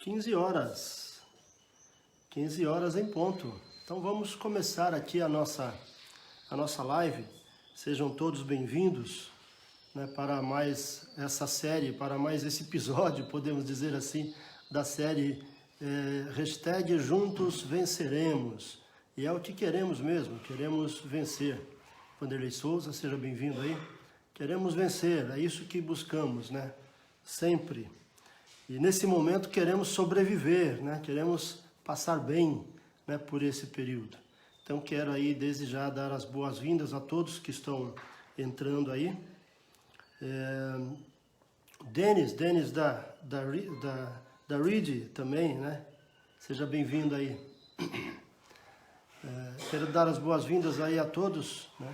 15 horas. 15 horas em ponto. Então vamos começar aqui a nossa live. Sejam todos bem-vindos, né, para mais essa série, para mais esse episódio, podemos dizer assim, da série hashtag Juntos Venceremos. E é o que queremos mesmo, queremos vencer. Vanderlei Souza, seja bem-vindo aí. Queremos vencer, é isso que buscamos, né? Sempre. E nesse momento queremos sobreviver, né? Queremos passar bem, né, por esse período. Então quero aí desde já dar as boas-vindas a todos que estão entrando aí. Denis da Reed também, né? Seja bem-vindo aí. Quero dar as boas-vindas aí a todos, né?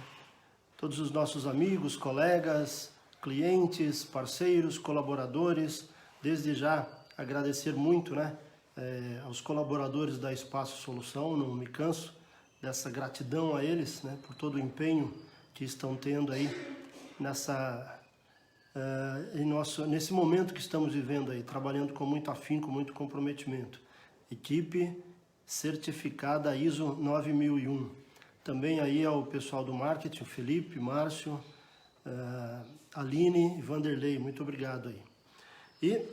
Todos os nossos amigos, colegas, clientes, parceiros, colaboradores. Desde já agradecer muito, né, aos colaboradores da Espaço Solução, não me canso dessa gratidão a eles, né, por todo o empenho que estão tendo aí nesse momento que estamos vivendo aí, trabalhando com muito afinco, muito comprometimento. Equipe certificada ISO 9001. Também aí ao pessoal do marketing, Felipe, Márcio, Aline e Vanderlei, muito obrigado aí. E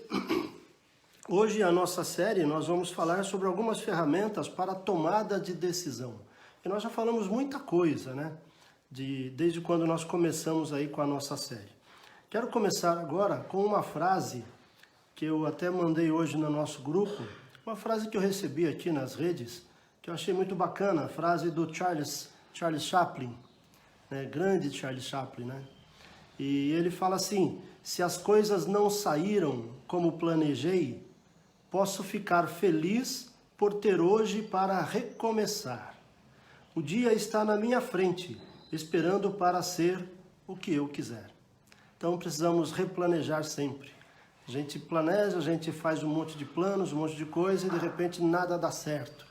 hoje a nossa série nós vamos falar sobre algumas ferramentas para tomada de decisão. E nós já falamos muita coisa, né? Desde quando nós começamos aí com a nossa série. Quero começar agora com uma frase que eu até mandei hoje no nosso grupo, uma frase que eu recebi aqui nas redes, que eu achei muito bacana, a frase do Charles Chaplin, né? Grande Charles Chaplin, né? E ele fala assim: se as coisas não saíram como planejei, posso ficar feliz por ter hoje para recomeçar. O dia está na minha frente, esperando para ser o que eu quiser. Então precisamos replanejar sempre. A gente planeja, a gente faz um monte de planos, um monte de coisa e de repente nada dá certo.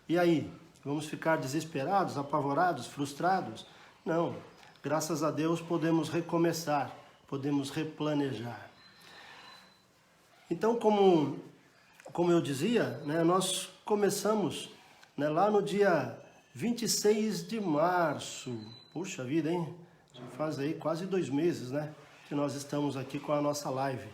E aí? Vamos ficar desesperados, apavorados, frustrados? Não. Graças a Deus podemos recomeçar, podemos replanejar. Então, como eu dizia, né, nós começamos, né, lá no dia 26 de março. Puxa vida, hein? Já faz aí quase 2 meses, né, que nós estamos aqui com a nossa live.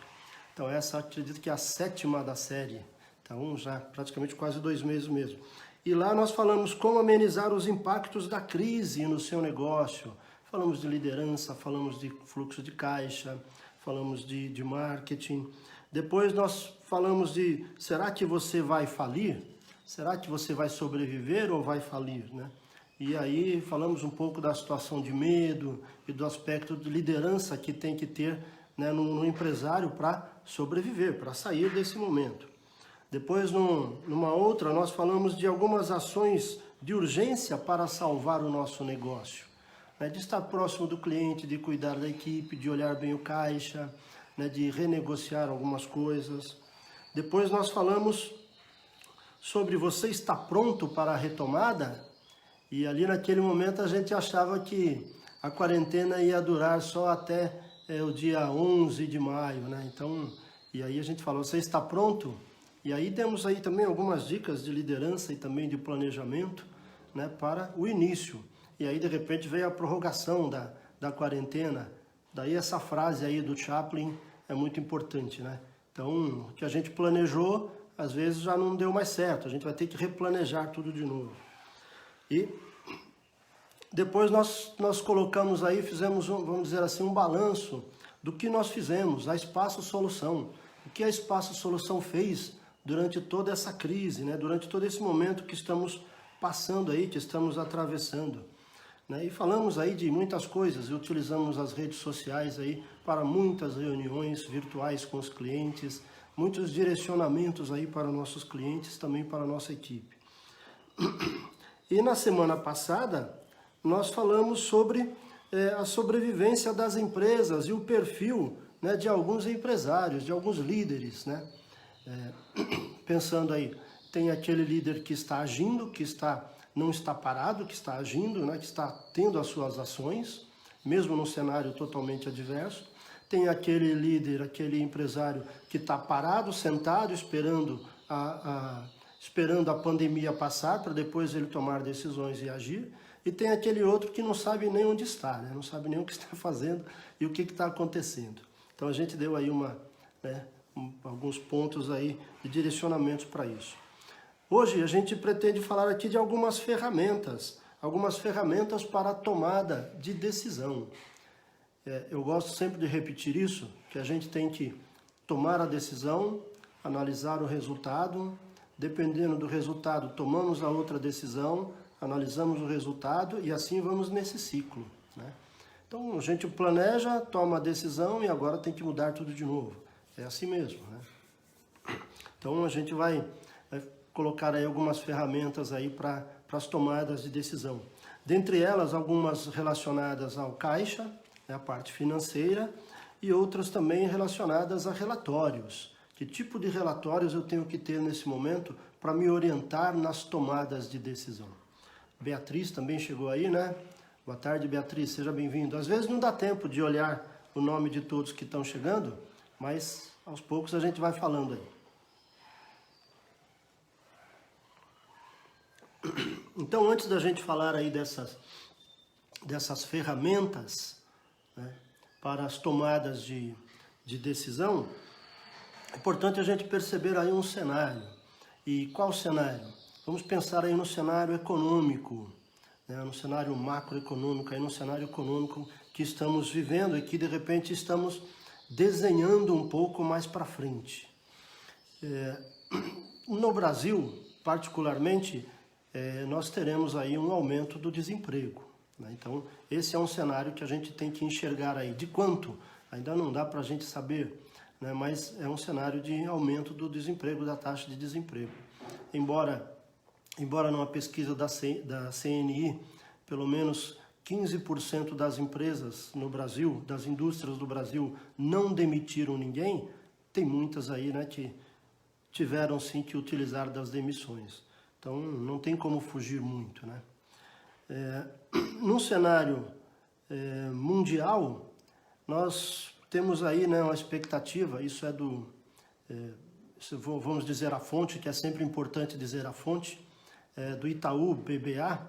Então essa acredito que é a 7ª da série. Então já praticamente quase 2 meses mesmo. E lá nós falamos como amenizar os impactos da crise no seu negócio. Falamos de liderança, falamos de fluxo de caixa, falamos de marketing. Depois nós falamos de, será que você vai falir? Será que você vai sobreviver ou vai falir, né? E aí falamos um pouco da situação de medo e do aspecto de liderança que tem que ter, né, no empresário para sobreviver, para sair desse momento. Depois, numa outra, nós falamos de algumas ações de urgência para salvar o nosso negócio. Né, de estar próximo do cliente, de cuidar da equipe, de olhar bem o caixa, né, de renegociar algumas coisas. Depois nós falamos sobre você está pronto para a retomada? E ali naquele momento a gente achava que a quarentena ia durar só até o dia 11 de maio, né? Então, e aí a gente falou, você está pronto? E aí demos aí também algumas dicas de liderança e também de planejamento, né, para o início. E aí de repente veio a prorrogação da quarentena. Daí essa frase aí do Chaplin é muito importante, né? Então, o que a gente planejou, às vezes já não deu mais certo. A gente vai ter que replanejar tudo de novo. E depois nós colocamos aí, fizemos, vamos dizer assim, um balanço do que nós fizemos, a Espaço Solução. O que a Espaço Solução fez durante toda essa crise, né? Durante todo esse momento que estamos passando aí, que estamos atravessando. Né? E falamos aí de muitas coisas, e utilizamos as redes sociais aí para muitas reuniões virtuais com os clientes, muitos direcionamentos aí para nossos clientes, também para a nossa equipe. E na semana passada, nós falamos sobre a sobrevivência das empresas e o perfil, né, de alguns empresários, de alguns líderes, né? Pensando aí, tem aquele líder que está agindo, não está parado, que está agindo, né, que está tendo as suas ações, mesmo num cenário totalmente adverso. tem aquele líder, aquele empresário que está parado, sentado, esperando a pandemia passar para depois ele tomar decisões e agir. E tem aquele outro que não sabe nem onde está, né? Não sabe nem o que está fazendo e o que está acontecendo. Então a gente deu aí alguns pontos aí de direcionamentos para isso. Hoje a gente pretende falar aqui de algumas ferramentas para a tomada de decisão. Eu gosto sempre de repetir isso, que a gente tem que tomar a decisão, analisar o resultado, dependendo do resultado tomamos a outra decisão, analisamos o resultado e assim vamos nesse ciclo, né? Então a gente planeja, toma a decisão e agora tem que mudar tudo de novo. É assim mesmo, né? Então a gente vai colocar aí algumas ferramentas aí para as tomadas de decisão. Dentre elas, algumas relacionadas ao caixa, né, a parte financeira, e outras também relacionadas a relatórios. Que tipo de relatórios eu tenho que ter nesse momento para me orientar nas tomadas de decisão? Beatriz também chegou aí, né? Boa tarde, Beatriz, seja bem-vindo. Às vezes não dá tempo de olhar o nome de todos que estão chegando, mas aos poucos a gente vai falando aí. Então, antes da gente falar aí dessas ferramentas, né, para as tomadas de decisão, é importante a gente perceber aí um cenário. E qual cenário? Vamos pensar aí no cenário econômico, né, no cenário macroeconômico, aí no cenário econômico que estamos vivendo e que de repente estamos desenhando um pouco mais para frente. No Brasil, particularmente, nós teremos aí um aumento do desemprego, né? Então, esse é um cenário que a gente tem que enxergar aí. De quanto? Ainda não dá para a gente saber, né? Mas é um cenário de aumento do desemprego, da taxa de desemprego. Embora numa pesquisa da CNI, pelo menos 15% das empresas no Brasil, das indústrias do Brasil, não demitiram ninguém, tem muitas aí, né, que tiveram sim que utilizar das demissões. Então, não tem como fugir muito, né? No cenário mundial, nós temos aí, né, uma expectativa, isso é do, vamos dizer a fonte, que é sempre importante dizer a fonte, do Itaú BBA,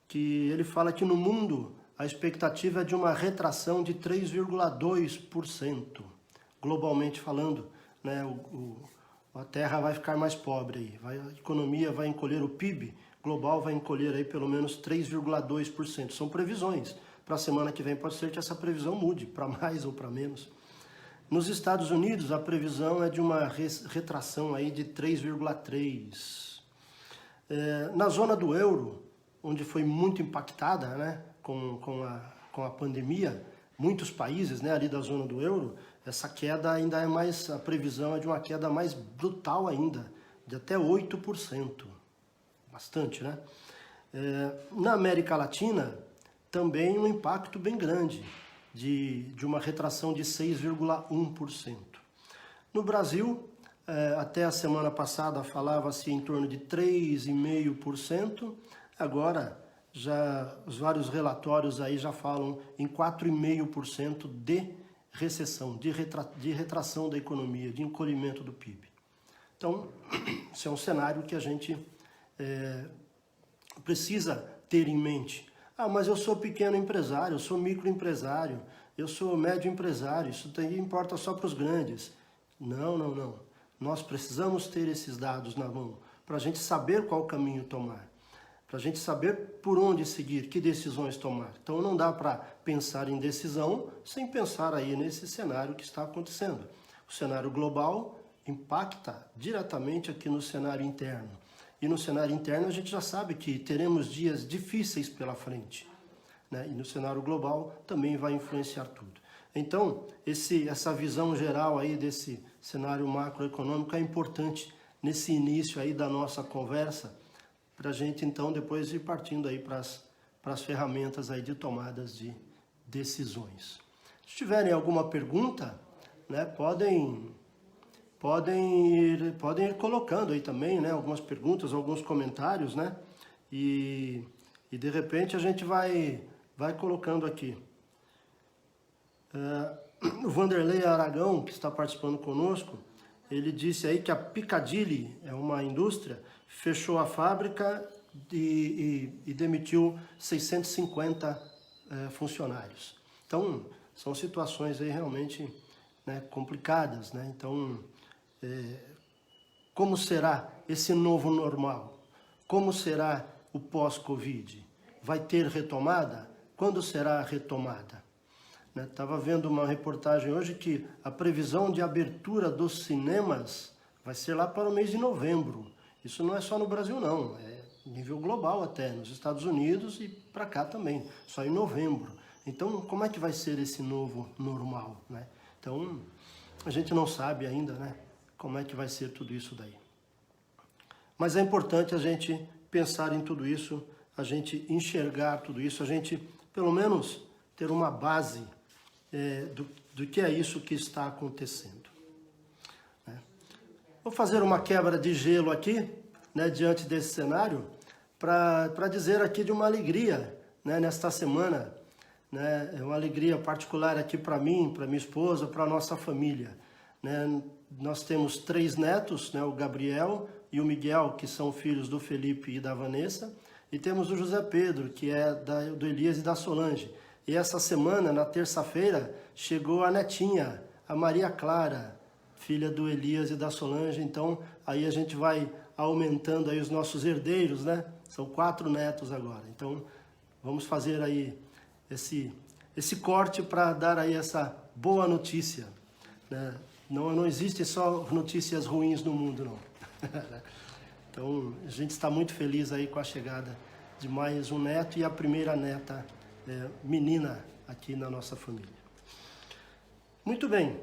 que ele fala que no mundo a expectativa é de uma retração de 3,2%, globalmente falando, né? A Terra vai ficar mais pobre aí, a economia vai encolher, o PIB global vai encolher aí pelo menos 3,2%. São previsões. Para a semana que vem pode ser que essa previsão mude, para mais ou para menos. Nos Estados Unidos, a previsão é de uma retração aí de 3,3%. Na zona do euro, onde foi muito impactada, né, com a pandemia, muitos países, né, ali da zona do euro, essa queda ainda é mais, a previsão é de uma queda mais brutal ainda, de até 8%. Bastante, né? Na América Latina, também um impacto bem grande, de uma retração de 6,1%. No Brasil, até a semana passada falava-se em torno de 3,5%, agora já os vários relatórios aí já falam em 4,5% de recessão, de retração da economia, de encolhimento do PIB. Então, esse é um cenário que a gente precisa ter em mente. Ah, mas eu sou pequeno empresário, eu sou microempresário, eu sou médio empresário, isso importa só para os grandes. Não. Nós precisamos ter esses dados na mão para a gente saber qual caminho tomar, para a gente saber por onde seguir, que decisões tomar. Então não dá para pensar em decisão sem pensar aí nesse cenário que está acontecendo. O cenário global impacta diretamente aqui no cenário interno. E no cenário interno a gente já sabe que teremos dias difíceis pela frente, né? E no cenário global também vai influenciar tudo. Então, essa visão geral aí desse cenário macroeconômico é importante nesse início aí da nossa conversa, para a gente então depois ir partindo aí para as ferramentas aí de tomadas de decisões. Se tiverem alguma pergunta, né, podem ir colocando aí também, né, algumas perguntas, alguns comentários, né, e de repente a gente vai colocando aqui. o Vanderlei Aragão, que está participando conosco, ele disse aí que a Piccadilly, é uma indústria, fechou a fábrica e demitiu 650 funcionários. Então, são situações aí realmente, né, complicadas, né? Então, como será esse novo normal? Como será o pós-Covid? Vai ter retomada? Quando será a retomada? Estava vendo uma reportagem hoje que a previsão de abertura dos cinemas vai ser lá para o mês de novembro. Isso não é só no Brasil não, é nível global até, nos Estados Unidos e para cá também, só em novembro. Então, como é que vai ser esse novo normal, né? Então, a gente não sabe ainda, né, como é que vai ser tudo isso daí. Mas é importante a gente pensar em tudo isso, a gente enxergar tudo isso, a gente, pelo menos, ter uma base do que é isso que está acontecendo. Né? Vou fazer uma quebra de gelo aqui, né, diante desse cenário, para dizer aqui de uma alegria, né, nesta semana, né, é uma alegria particular aqui para mim, para minha esposa, para a nossa família. Né? Nós temos 3 netos, né, o Gabriel e o Miguel, que são filhos do Felipe e da Vanessa, e temos o José Pedro, que é do Elias e da Solange. E essa semana, na terça-feira, chegou a netinha, a Maria Clara, filha do Elias e da Solange. Então, aí a gente vai aumentando aí os nossos herdeiros, né? São 4 netos agora. Então, vamos fazer aí esse corte para dar aí essa boa notícia. Né? Não existem só notícias ruins no mundo, não. Então, a gente está muito feliz aí com a chegada de mais um neto e a primeira neta menina aqui na nossa família. Muito bem.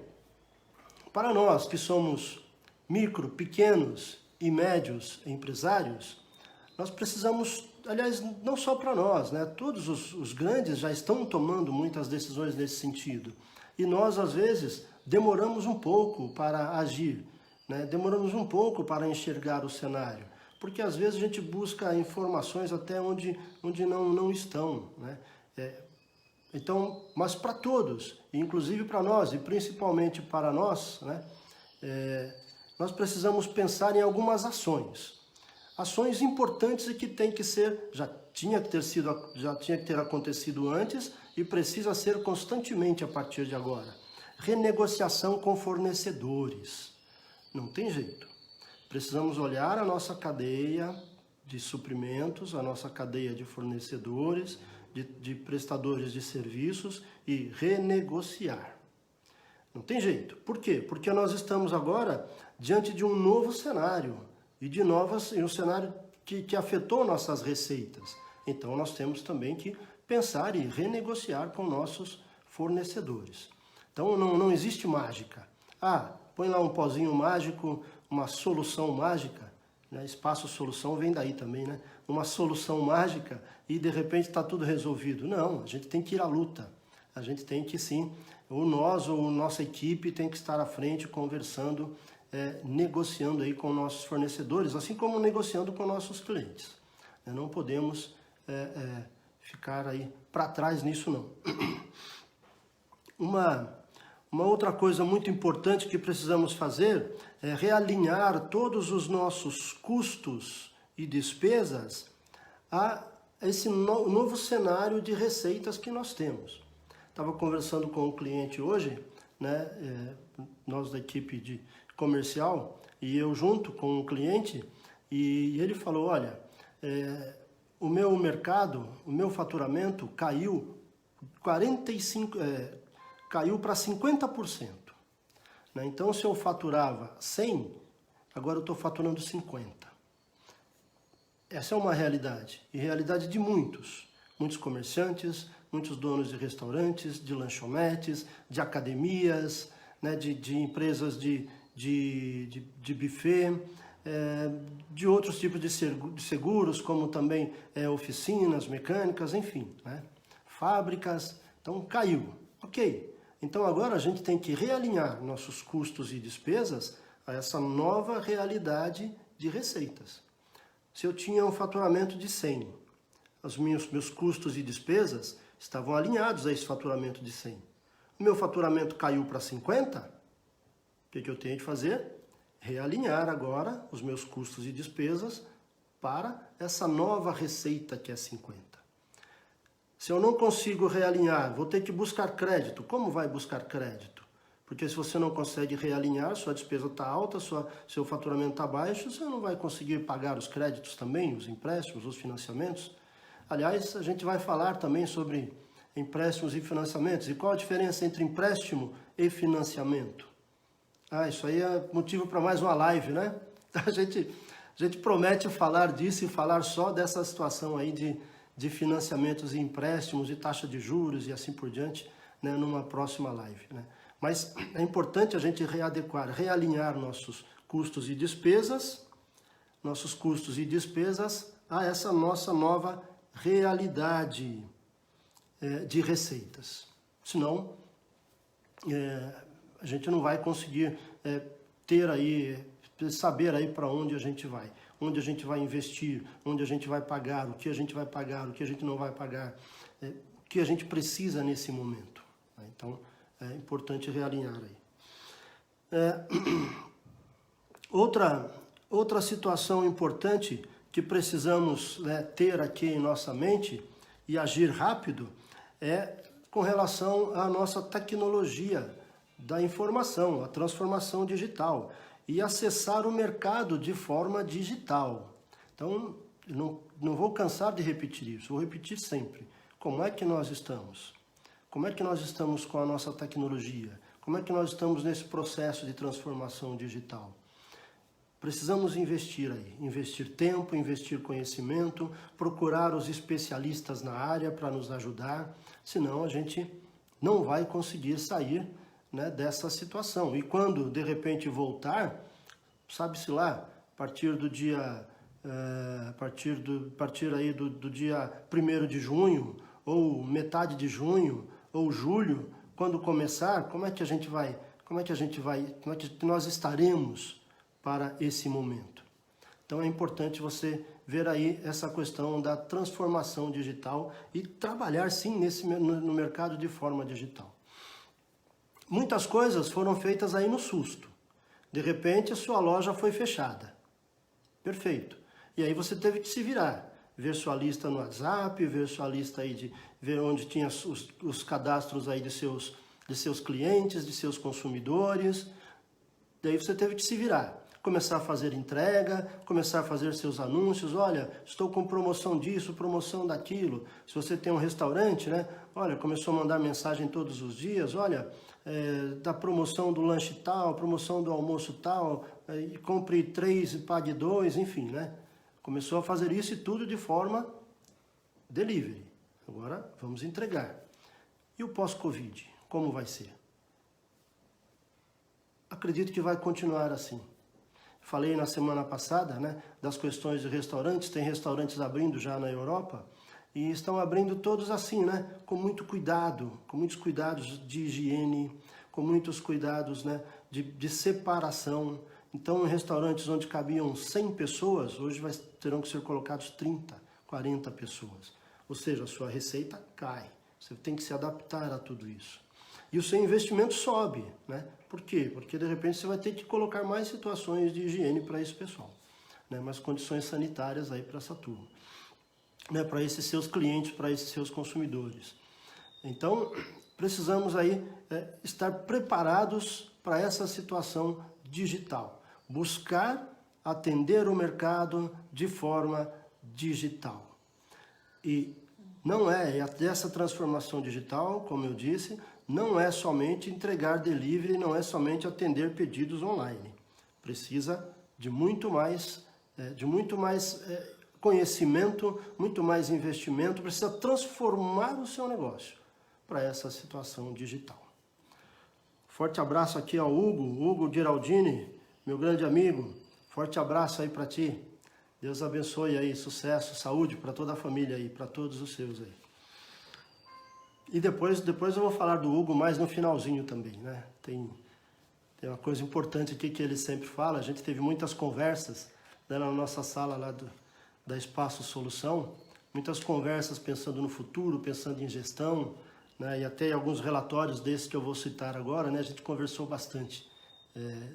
Para nós que somos micro, pequenos e médios empresários, nós precisamos, aliás, não só para nós, né? Todos os grandes já estão tomando muitas decisões nesse sentido. E nós, às vezes, demoramos um pouco para agir, né? Demoramos um pouco para enxergar o cenário, porque às vezes a gente busca informações até onde não estão, né? Então, mas para todos, inclusive para nós, e principalmente para nós, né? Nós precisamos pensar em algumas ações. Ações importantes e que tem que ser, já tinha que ter acontecido antes e precisa ser constantemente a partir de agora. Renegociação com fornecedores. Não tem jeito. Precisamos olhar a nossa cadeia de suprimentos, a nossa cadeia de fornecedores, de prestadores de serviços e renegociar. Não tem jeito. Por quê? Porque nós estamos agora diante de um novo cenário e um cenário que afetou nossas receitas. Então nós temos também que pensar e renegociar com nossos fornecedores. Então não existe mágica. Põe lá um pozinho mágico, uma solução mágica, né? Espaço solução vem daí também, né? Uma solução mágica e de repente está tudo resolvido. Não, a gente tem que ir à luta. A gente tem que sim, ou nossa equipe tem que estar à frente conversando, negociando aí com nossos fornecedores, assim como negociando com nossos clientes. Não podemos ficar aí para trás nisso não. Uma outra coisa muito importante que precisamos fazer é realinhar todos os nossos custos e despesas a esse novo cenário de receitas que nós temos. Estava conversando com um cliente hoje, né, nós da equipe de comercial, e eu junto com um cliente, e ele falou, olha, o meu mercado, o meu faturamento caiu caiu para 50%. Né? Então, se eu faturava 100, agora eu estou faturando 50. Essa é uma realidade, e realidade de muitos comerciantes, muitos donos de restaurantes, de lanchonetes, de academias, né, de empresas de buffet, de outros tipos de seguros, como também oficinas mecânicas, enfim, né, fábricas. Então, caiu. Ok. Então, agora a gente tem que realinhar nossos custos e despesas a essa nova realidade de receitas. Se eu tinha um faturamento de 100, os meus custos e despesas estavam alinhados a esse faturamento de 100. meu faturamento caiu para 50, o que eu tenho de fazer? Realinhar agora os meus custos e despesas para essa nova receita que é 50. Se eu não consigo realinhar, vou ter que buscar crédito. Como vai buscar crédito? Porque se você não consegue realinhar, sua despesa está alta, seu faturamento está baixo, você não vai conseguir pagar os créditos também, os empréstimos, os financiamentos. Aliás, a gente vai falar também sobre empréstimos e financiamentos. E qual a diferença entre empréstimo e financiamento? Isso aí é motivo para mais uma live, né? A gente promete falar disso e falar só dessa situação aí de financiamentos e empréstimos, de taxa de juros e assim por diante, né, numa próxima live, né? Mas é importante a gente realinhar nossos custos e despesas a essa nossa nova realidade de receitas. Senão, a gente não vai conseguir saber aí para onde a gente vai investir, onde a gente vai pagar, o que a gente vai pagar, o que a gente não vai pagar, o que a gente precisa nesse momento. Então, é importante realinhar aí. Outra situação importante que precisamos, né, ter aqui em nossa mente e agir rápido é com relação à nossa tecnologia da informação, a transformação digital e acessar o mercado de forma digital. Então, não vou cansar de repetir isso, vou repetir sempre. Como é que nós estamos? Como é que nós estamos com a nossa tecnologia? Como é que nós estamos nesse processo de transformação digital? Precisamos investir aí, investir tempo, investir conhecimento, procurar os especialistas na área para nos ajudar, senão a gente não vai conseguir sair, né, dessa situação. E quando de repente voltar, sabe-se lá, a partir do dia, do dia 1º de junho, ou metade de junho, ou julho, quando começar, como é que nós estaremos para esse momento? Então é importante você ver aí essa questão da transformação digital e trabalhar sim no mercado de forma digital. Muitas coisas foram feitas aí no susto. De repente a sua loja foi fechada. Perfeito. E aí você teve que se virar. Ver sua lista no WhatsApp, ver sua lista aí ver onde tinha os cadastros aí de seus clientes, de seus consumidores. Daí você teve que se virar. Começar a fazer entrega, começar a fazer seus anúncios. Olha, estou com promoção disso, promoção daquilo. Se você tem um restaurante, né? Olha, começou a mandar mensagem todos os dias. Olha, da promoção do lanche tal, promoção do almoço tal, compre 3 e pague 2, enfim, né? Começou a fazer isso e tudo de forma delivery. Agora vamos entregar. E o pós-Covid, como vai ser? Acredito que vai continuar assim. Falei na semana passada, né, das questões de restaurantes. Tem restaurantes abrindo já na Europa e estão abrindo todos assim, né, com muito cuidado, com muitos cuidados de higiene, com muitos cuidados, né, de separação. Então, em restaurantes onde cabiam 100 pessoas, hoje terão que ser colocados 30, 40 pessoas. Ou seja, a sua receita cai. Você tem que se adaptar a tudo isso. E o seu investimento sobe, né? Por quê? Porque, de repente, você vai ter que colocar mais situações de higiene para esse pessoal, né? Mais condições sanitárias aí para essa turma, né? Para esses seus clientes, para esses seus consumidores. Então, precisamos aí estar preparados para essa situação digital. Buscar atender o mercado de forma digital. E não essa transformação digital, como eu disse, não é somente entregar delivery, não é somente atender pedidos online. Precisa de muito mais conhecimento, muito mais investimento, precisa transformar o seu negócio para essa situação digital. Forte abraço aqui ao Hugo Giraldini, meu grande amigo. Forte abraço aí para ti. Deus abençoe aí, sucesso, saúde para toda a família aí, para todos os seus aí. E depois eu vou falar do Hugo mais no finalzinho também, né? Tem uma coisa importante aqui que ele sempre fala. A gente teve muitas conversas, né, na nossa sala lá da Espaço Solução, muitas conversas pensando no futuro, pensando em gestão, né, e até alguns relatórios desses que eu vou citar agora, né, a gente conversou bastante,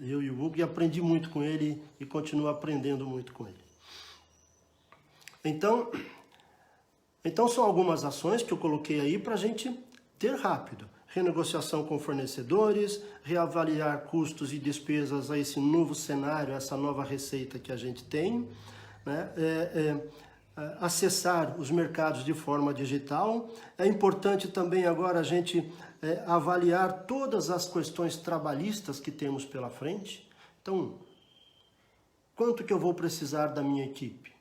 eu e o Hugo, e aprendi muito com ele e continuo aprendendo muito com ele. Então são algumas ações que eu coloquei aí para a gente ter rápido. Renegociação com fornecedores, reavaliar custos e despesas a esse novo cenário, essa nova receita que a gente tem, né? Acessar os mercados de forma digital. É importante também agora a gente avaliar todas as questões trabalhistas que temos pela frente. Então, quanto que eu vou precisar da minha equipe?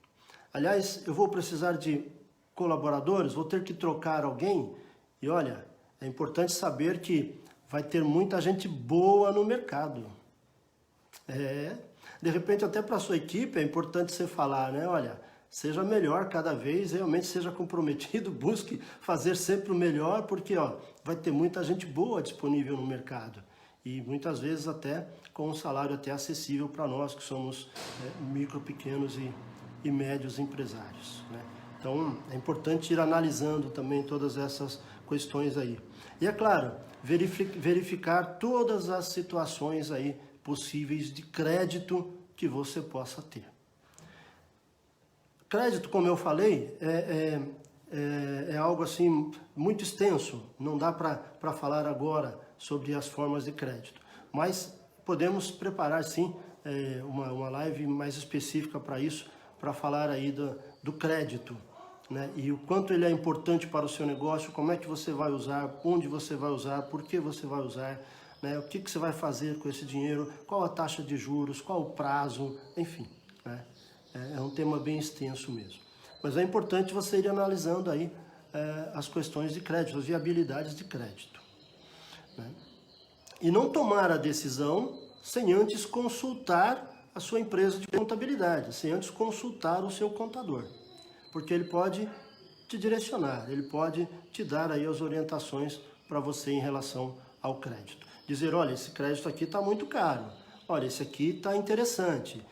Aliás, eu vou precisar de colaboradores, vou ter que trocar alguém, e olha, é importante saber que vai ter muita gente boa no mercado. De repente até para a sua equipe é importante você falar, né? Olha, seja melhor cada vez, realmente seja comprometido, busque fazer sempre o melhor, porque vai ter muita gente boa disponível no mercado. E muitas vezes até com um salário até acessível para nós, que somos micro, pequenos e médios empresários, né? Então, é importante ir analisando também todas essas questões aí. E é claro, verificar todas as situações aí possíveis de crédito que você possa ter. Crédito, como eu falei, é algo assim muito extenso. Não dá para falar agora sobre as formas de crédito. Mas podemos preparar sim uma live mais específica para isso, para falar aí do crédito, né? E o quanto ele é importante para o seu negócio, como é que você vai usar, onde você vai usar, por que você vai usar, né? O que você vai fazer com esse dinheiro, qual a taxa de juros, qual o prazo, enfim, né? É um tema bem extenso mesmo. Mas é importante você ir analisando aí as questões de crédito, as viabilidades de crédito, né? E não tomar a decisão sem antes consultar a sua empresa de contabilidade, sem antes consultar o seu contador. Porque ele pode te direcionar, ele pode te dar aí as orientações para você em relação ao crédito. Dizer, olha, esse crédito aqui está muito caro, olha, esse aqui está interessante,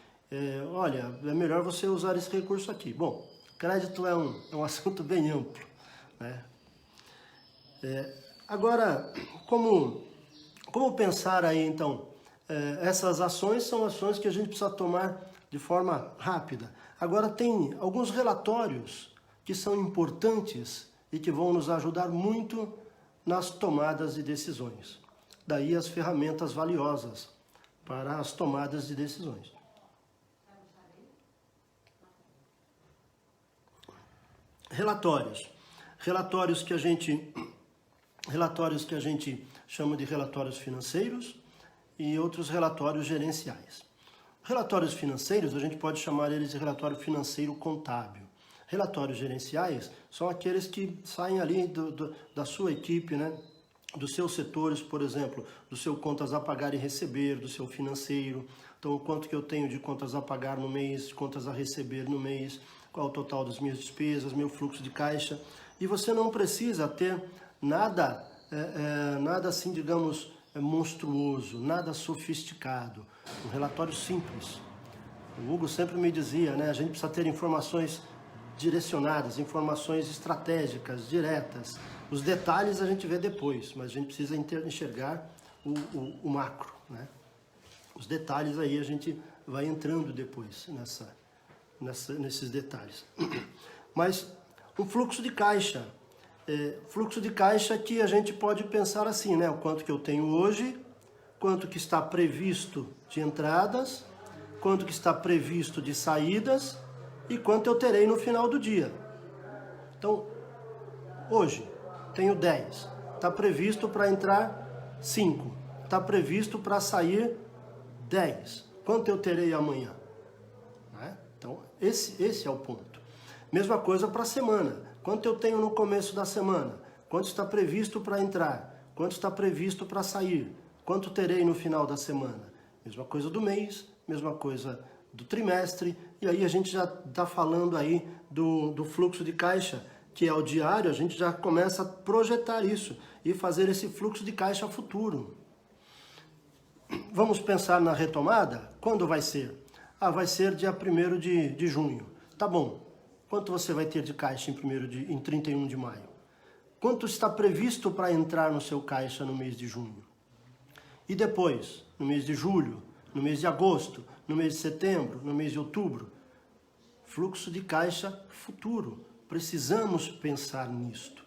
olha, é melhor você usar esse recurso aqui. Bom, crédito é um assunto bem amplo, né? Agora, como pensar aí então? Essas ações são ações que a gente precisa tomar de forma rápida. Agora tem alguns relatórios que são importantes e que vão nos ajudar muito nas tomadas de decisões. Daí as ferramentas valiosas para as tomadas de decisões. Relatórios. Relatórios que a gente chama de relatórios financeiros e outros relatórios gerenciais. Relatórios financeiros, a gente pode chamar eles de relatório financeiro contábil. Relatórios gerenciais são aqueles que saem ali da sua equipe, né? Dos seus setores, por exemplo, do seu contas a pagar e receber, do seu financeiro. Então, o quanto que eu tenho de contas a pagar no mês, contas a receber no mês, qual o total das minhas despesas, meu fluxo de caixa. E você não precisa ter nada assim, digamos, monstruoso, nada sofisticado. Um relatório simples. O Hugo sempre me dizia, né? A gente precisa ter informações direcionadas, informações estratégicas, diretas. Os detalhes a gente vê depois, mas a gente precisa enxergar o macro, né? Os detalhes aí a gente vai entrando depois nesses detalhes. Mas um fluxo de caixa. Fluxo de caixa que a gente pode pensar assim, né? O quanto que eu tenho hoje, quanto que está previsto de entradas, quanto que está previsto de saídas e quanto eu terei no final do dia. Então, hoje tenho 10, está previsto para entrar 5, está previsto para sair 10. Quanto eu terei amanhã? Né? Então, esse é o ponto. Mesma coisa para a semana. Quanto eu tenho no começo da semana? Quanto está previsto para entrar? Quanto está previsto para sair? Quanto terei no final da semana? Mesma coisa do mês, mesma coisa do trimestre. E aí a gente já está falando aí do fluxo de caixa, que é o diário, a gente já começa a projetar isso e fazer esse fluxo de caixa futuro. Vamos pensar na retomada? Quando vai ser? Vai ser dia 1º de junho. Tá bom. Quanto você vai ter de caixa em 31 de maio? quanto está previsto para entrar no seu caixa no mês de junho. E depois, no mês de julho, no mês de agosto, no mês de setembro, no mês de outubro. Fluxo de caixa futuro. Precisamos pensar nisto.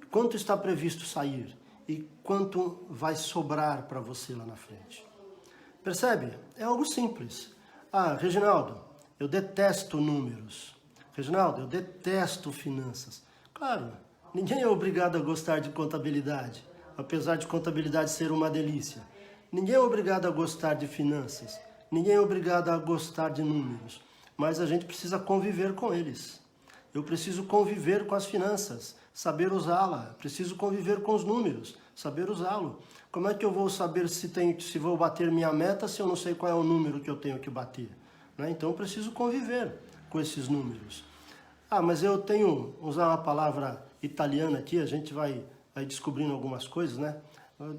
Quanto está previsto sair e quanto vai sobrar para você lá na frente. Percebe? É algo simples. Ah, Reginaldo, eu detesto números. Reginaldo, eu detesto finanças. Claro, ninguém é obrigado a gostar de contabilidade, apesar de contabilidade ser uma delícia. Ninguém é obrigado a gostar de finanças. Ninguém é obrigado a gostar de números. Mas a gente precisa conviver com eles. Eu preciso conviver com as finanças, saber usá-la. Preciso conviver com os números, saber usá-lo. Como é que eu vou saber se vou bater minha meta se eu não sei qual é o número que eu tenho que bater? Né? Então eu preciso conviver com esses números. Ah, mas eu tenho, usar uma palavra italiana aqui, a gente vai descobrindo algumas coisas, né?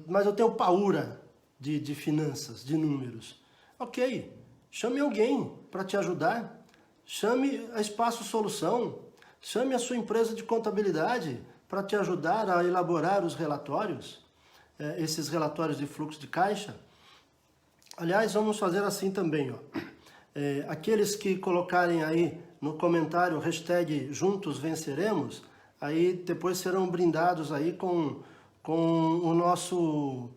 Mas eu tenho paura de finanças, de números. Ok, chame alguém para te ajudar. Chame a Espaço Solução, chame a sua empresa de contabilidade para te ajudar a elaborar os relatórios, esses relatórios de fluxo de caixa. Aliás, vamos fazer assim também, ó. Aqueles que colocarem aí no comentário hashtag Juntos Venceremos, aí depois serão brindados aí com o nosso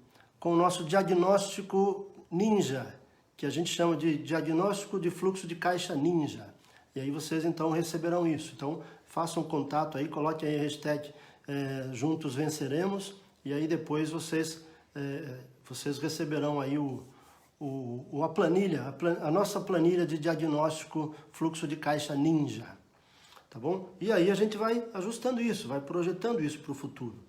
diagnóstico ninja, que a gente chama de diagnóstico de fluxo de caixa ninja. E aí vocês então receberão isso. Então façam contato aí, coloquem aí a hashtag Juntos Venceremos, e aí depois vocês receberão aí a planilha, a nossa planilha de diagnóstico fluxo de caixa ninja. Tá bom? E aí a gente vai ajustando isso, vai projetando isso para o futuro.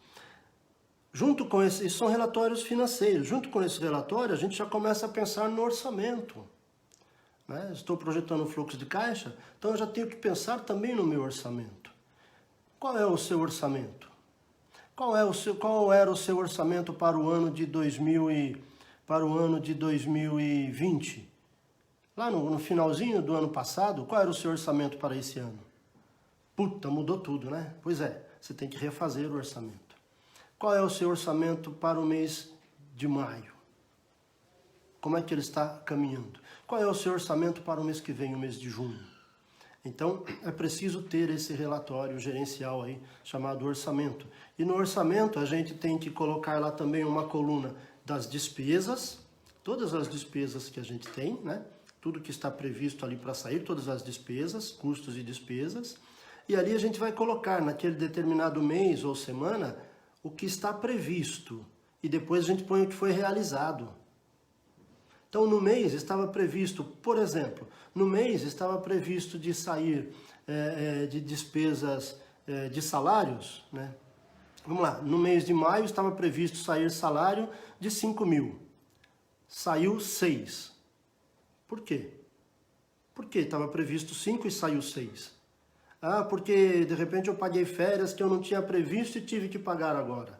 Junto com esses são relatórios financeiros. Junto com esse relatório, a gente já começa a pensar no orçamento. Né? Estou projetando o fluxo de caixa, então eu já tenho que pensar também no meu orçamento. Qual é o seu orçamento? Qual era o seu orçamento para o ano de 2020? Lá no finalzinho do ano passado, qual era o seu orçamento para esse ano? Puta, mudou tudo, né? Pois é, você tem que refazer o orçamento. Qual é o seu orçamento para o mês de maio? Como é que ele está caminhando? Qual é o seu orçamento para o mês que vem, o mês de junho? Então, é preciso ter esse relatório gerencial aí, chamado orçamento. E no orçamento, a gente tem que colocar lá também uma coluna das despesas, todas as despesas que a gente tem, né? Tudo que está previsto ali para sair, todas as despesas, custos e despesas. E ali a gente vai colocar naquele determinado mês ou semana o que está previsto. E depois a gente põe o que foi realizado. Então, no mês estava previsto, por exemplo, no mês estava previsto de sair de despesas de salários, né? Vamos lá, no mês de maio estava previsto sair salário de 5 mil. Saiu 6. Por quê? Porque estava previsto 5 e saiu 6. Ah, porque de repente eu paguei férias que eu não tinha previsto e tive que pagar agora.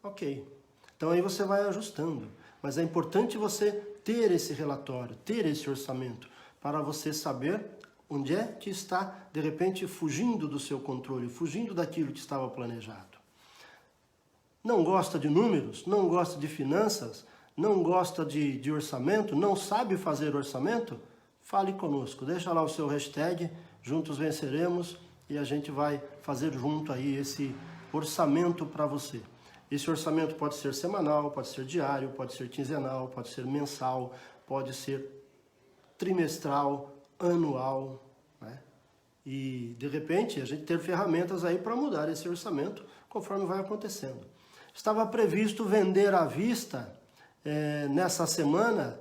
Ok. Então aí você vai ajustando. Mas é importante você ter esse relatório, ter esse orçamento, para você saber onde é que está, de repente, fugindo do seu controle, fugindo daquilo que estava planejado. Não gosta de números, não gosta de finanças, não gosta de orçamento, não sabe fazer orçamento? Fale conosco, deixa lá o seu hashtag, Juntos Venceremos, e a gente vai fazer junto aí esse orçamento para você. Esse orçamento pode ser semanal, pode ser diário, pode ser quinzenal, pode ser mensal, pode ser trimestral, anual, né? E, de repente, a gente ter ferramentas aí para mudar esse orçamento conforme vai acontecendo. Estava previsto vender à vista nessa semana,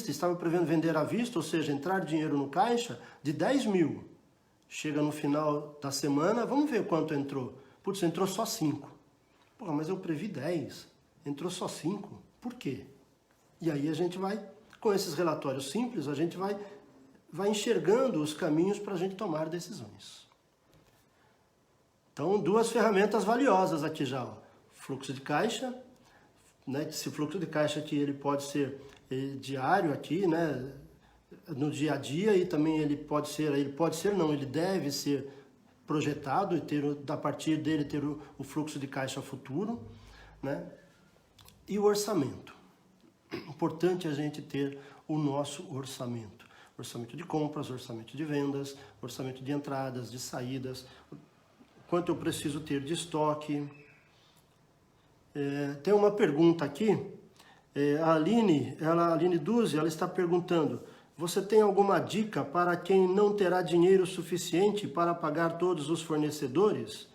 estava prevendo vender à vista, ou seja, entrar dinheiro no caixa de 10 mil. Chega no final da semana, vamos ver quanto entrou. Putz, entrou só 5. Pô, mas eu previ 10, entrou só 5. Por quê? E aí a gente vai, com esses relatórios simples, a gente vai enxergando os caminhos para a gente tomar decisões. Então, 2 ferramentas valiosas aqui já. Ó. Fluxo de caixa, né? Esse fluxo de caixa aqui ele pode ser diário aqui, né? No dia a dia, e também ele deve ser projetado e a partir dele ter o fluxo de caixa futuro, né? E o orçamento. Importante a gente ter o nosso orçamento. Orçamento de compras, orçamento de vendas, orçamento de entradas, de saídas, quanto eu preciso ter de estoque. Tem uma pergunta aqui, a Aline Duzzi, ela está perguntando: você tem alguma dica para quem não terá dinheiro suficiente para pagar todos os fornecedores?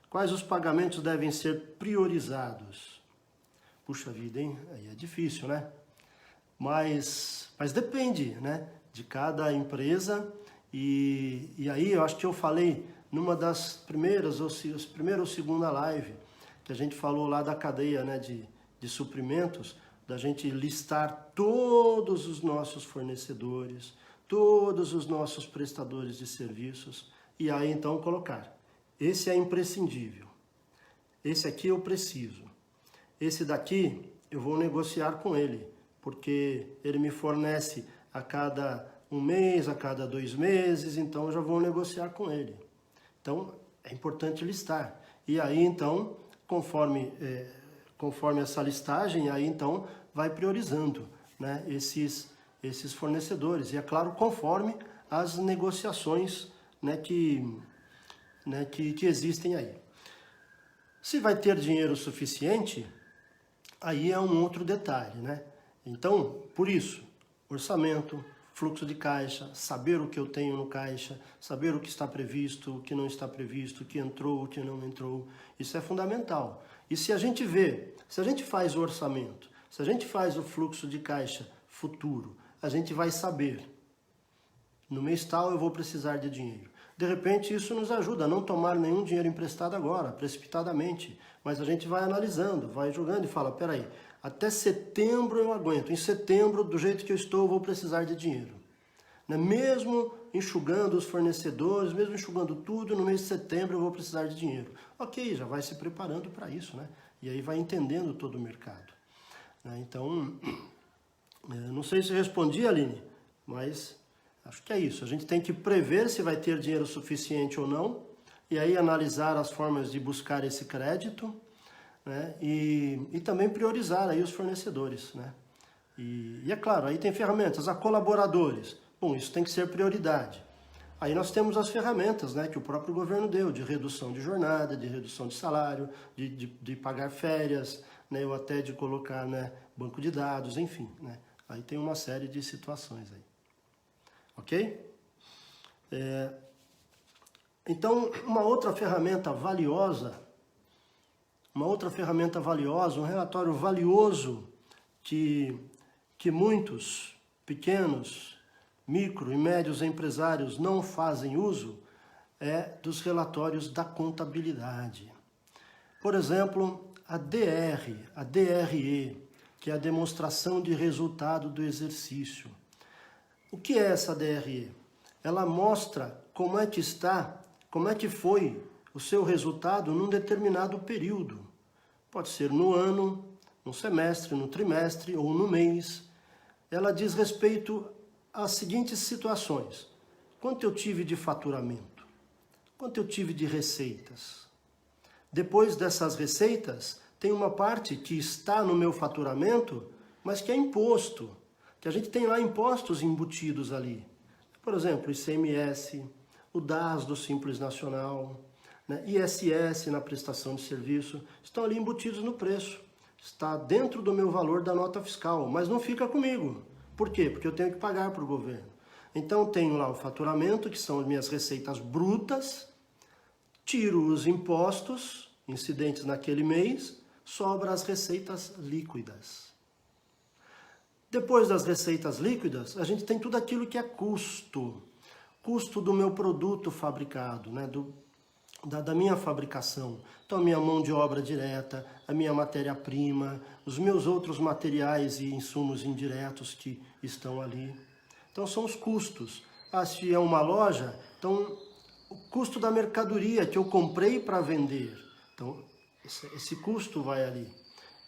Quais os pagamentos devem ser priorizados? Puxa vida, hein? Aí é difícil, né? Mas depende, né? De cada empresa. E aí eu acho que eu falei numa das primeiras ou segunda live, que a gente falou lá da cadeia, né, de suprimentos, da gente listar todos os nossos fornecedores, todos os nossos prestadores de serviços, e aí então colocar: esse é imprescindível, esse aqui eu preciso, esse daqui eu vou negociar com ele, porque ele me fornece a cada um mês, a cada 2 meses, então eu já vou negociar com ele. Então é importante listar. E aí então, conforme essa listagem, aí então vai priorizando, né, esses fornecedores. E é claro, conforme as negociações, né, que existem aí. Se vai ter dinheiro suficiente, aí é um outro detalhe, né? Então, por isso, orçamento, fluxo de caixa, saber o que eu tenho no caixa, saber o que está previsto, o que não está previsto, o que entrou, o que não entrou, isso é fundamental. E se a gente faz o orçamento, se a gente faz o fluxo de caixa futuro, a gente vai saber, no mês tal eu vou precisar de dinheiro. De repente isso nos ajuda a não tomar nenhum dinheiro emprestado agora, precipitadamente, mas a gente vai analisando, vai jogando e fala: peraí, até setembro eu aguento, em setembro, do jeito que eu estou, eu vou precisar de dinheiro. Né? Mesmo enxugando os fornecedores, mesmo enxugando tudo, no mês de setembro eu vou precisar de dinheiro. Ok, já vai se preparando para isso, né? E aí vai entendendo todo o mercado. Né? Então, não sei se respondi, Aline, mas acho que é isso. A gente tem que prever se vai ter dinheiro suficiente ou não, e aí analisar as formas de buscar esse crédito, né? E também priorizar aí os fornecedores, né? E é claro, aí tem ferramentas, a colaboradores. Bom, isso tem que ser prioridade. Aí nós temos as ferramentas, né, que o próprio governo deu, de redução de jornada, de redução de salário, de pagar férias, né, ou até de colocar, né, banco de dados, enfim, né? Aí tem uma série de situações aí. Ok? Então, uma outra ferramenta valiosa, um relatório valioso que muitos pequenos, micro e médios empresários não fazem uso, é dos relatórios da contabilidade. Por exemplo, a DRE, que é a demonstração de resultado do exercício. O que é essa DRE? Ela mostra como é que foi o seu resultado num determinado período. Pode ser no ano, no semestre, no trimestre ou no mês. Ela diz respeito às seguintes situações: quanto eu tive de faturamento, quanto eu tive de receitas. Depois dessas receitas, tem uma parte que está no meu faturamento, mas que é imposto, que a gente tem lá impostos embutidos ali. Por exemplo, ICMS, o DAS do Simples Nacional, né, ISS na prestação de serviço, estão ali embutidos no preço. Está dentro do meu valor da nota fiscal, mas não fica comigo. Por quê? Porque eu tenho que pagar para o governo. Então, tenho lá o faturamento, que são as minhas receitas brutas, tiro os impostos incidentes naquele mês, sobra as receitas líquidas. Depois das receitas líquidas, a gente tem tudo aquilo que é custo. Custo do meu produto fabricado, né? Da minha fabricação. Então, a minha mão de obra direta, a minha matéria-prima, os meus outros materiais e insumos indiretos que estão ali. Então, são os custos. Se é uma loja, então, o custo da mercadoria que eu comprei para vender. Então, esse custo vai ali.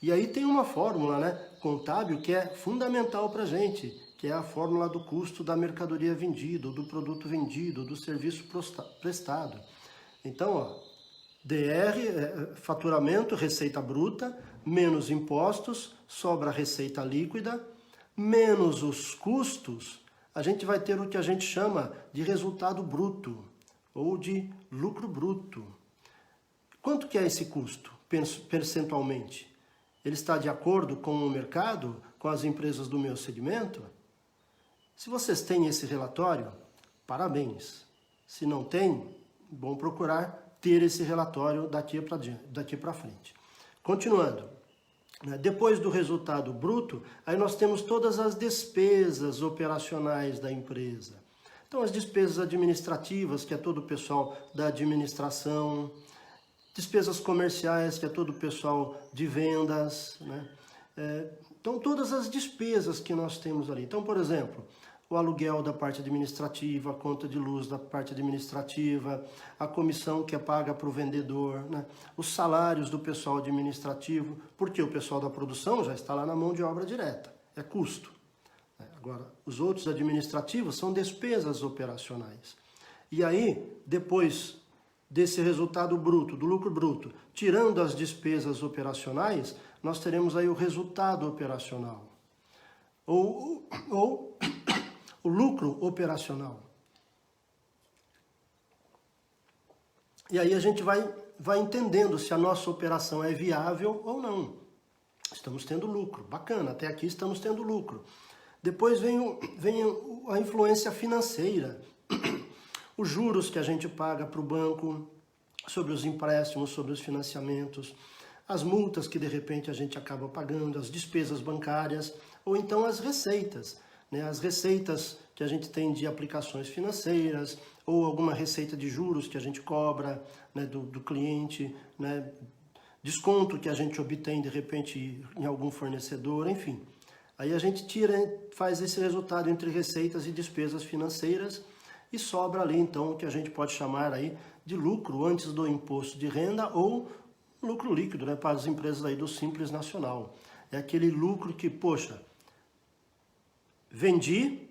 E aí tem uma fórmula, né, contábil, que é fundamental para a gente, que é a fórmula do custo da mercadoria vendida, do produto vendido, do serviço prestado. Então, ó, DR, faturamento, receita bruta, menos impostos, sobra receita líquida, menos os custos, a gente vai ter o que a gente chama de resultado bruto, ou de lucro bruto. Quanto que é esse custo, percentualmente? Ele está de acordo com o mercado, com as empresas do meu segmento? Se vocês têm esse relatório, parabéns. Se não tem, bom procurar ter esse relatório daqui para frente. Continuando, depois do resultado bruto, aí nós temos todas as despesas operacionais da empresa. Então, as despesas administrativas, que é todo o pessoal da administração, despesas comerciais, que é todo o pessoal de vendas, né? Então, todas as despesas que nós temos ali. Então, por exemplo, o aluguel da parte administrativa, a conta de luz da parte administrativa, a comissão que é paga para o vendedor, né? Os salários do pessoal administrativo, porque o pessoal da produção já está lá na mão de obra direta, é custo. Agora, os outros administrativos são despesas operacionais. E aí, depois desse resultado bruto, do lucro bruto, tirando as despesas operacionais, nós teremos aí o resultado operacional. Ou o lucro operacional. E aí a gente vai entendendo se a nossa operação é viável ou não. Estamos tendo lucro, bacana, até aqui estamos tendo lucro. Depois vem a influência financeira, os juros que a gente paga para o banco, sobre os empréstimos, sobre os financiamentos, as multas que de repente a gente acaba pagando, as despesas bancárias, ou então as receitas. As receitas que a gente tem de aplicações financeiras, ou alguma receita de juros que a gente cobra, né, do cliente, né, desconto que a gente obtém de repente em algum fornecedor, enfim. Aí a gente faz esse resultado entre receitas e despesas financeiras e sobra ali então o que a gente pode chamar aí de lucro antes do imposto de renda ou lucro líquido, né, para as empresas aí do Simples Nacional. É aquele lucro que, poxa, vendi,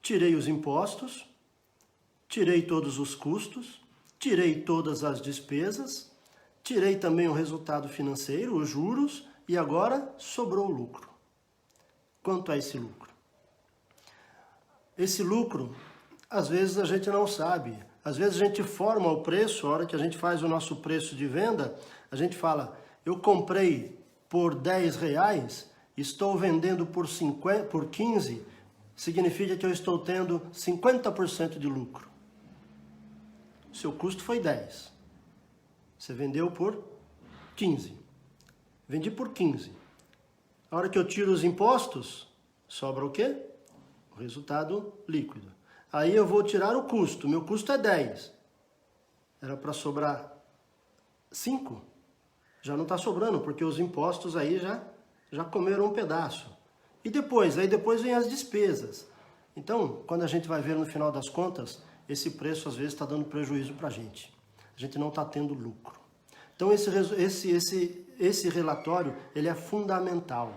tirei os impostos, tirei todos os custos, tirei todas as despesas, tirei também o resultado financeiro, os juros, e agora sobrou o lucro. Quanto é esse lucro? Esse lucro, às vezes a gente não sabe. Às vezes a gente forma o preço, a hora que a gente faz o nosso preço de venda, a gente fala, eu comprei por R$10, estou vendendo por 15, significa que eu estou tendo 50% de lucro. Seu custo foi 10. Você vendeu por 15. Vendi por 15. A hora que eu tiro os impostos, sobra o quê? O resultado líquido. Aí eu vou tirar o custo. Meu custo é 10. Era para sobrar 5. Já não está sobrando, porque os impostos aí já comeram um pedaço. E depois? Aí depois vem as despesas. Então, quando a gente vai ver no final das contas, esse preço às vezes está dando prejuízo para a gente. A gente não está tendo lucro. Então, esse relatório, ele é fundamental.